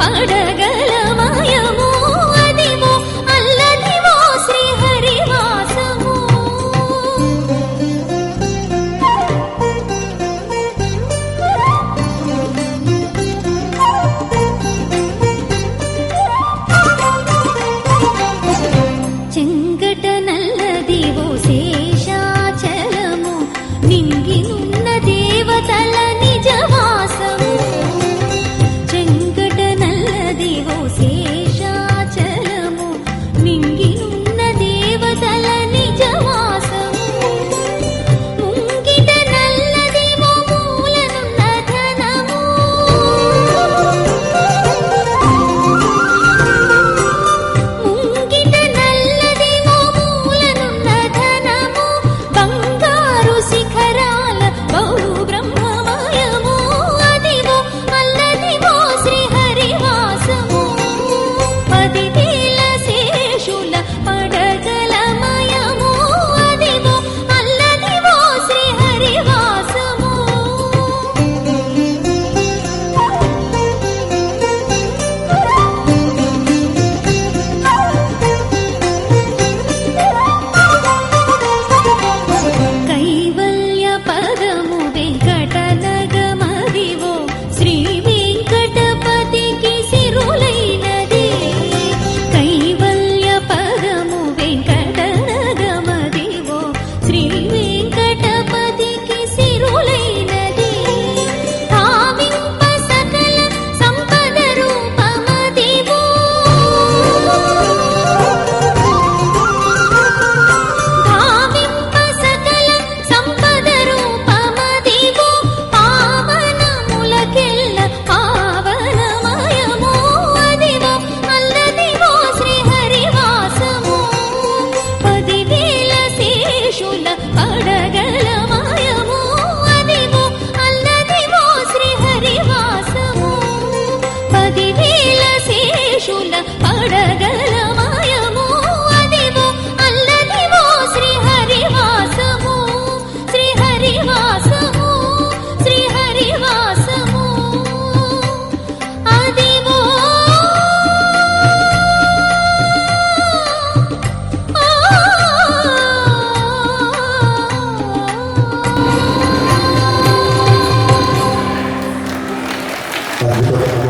పడగలమయము అదివో అల్లదివో శ్రీహరివాసము. చెంగట నల్లదివో శేషాచలము నింగినున్న దేవతల నిజవాసము. చెంగట నల్లదివో శేషాచలము నింగినున్న దేవతల నిజవాసము. ముంగిట నల్లదివో మూలనున్న ధనము. ముంగిట నల్లదివో మూలనున్న ధనము. బంగారు శిఖరాల బహు బ్రహ్మమయము అదివో అల్లదివో శ్రీహరివాసము. 10,000 శేషుల పడగలమయము అదివో అల్లదివో శ్రీహరివాసము. కైవల్య పదము వెంకటనగమదివో శ్రీ వెంకటపతికి సిరులైనది. కైవల్య పదము వెంకటనగమదివో శ్రీ వెంకటపతికి సిరులైనది. భావింప సకల సంపద రూపమదివో. భావింప సకల సంపద రూపమదివో. పావనములకెల్ల పావనమయము అదివో అల్లదివో శ్రీహరివాసము. 10,000 శేషుల పడగలమయము అదివో అల్లదివో శ్రీహరివాసము. 10,000 శేషుల పడగలమయము అదివో అల్లదివో శ్రీహరివాసము. శ్రీహరివాసము శ్రీహరివాసము అదివో అద్భుతం.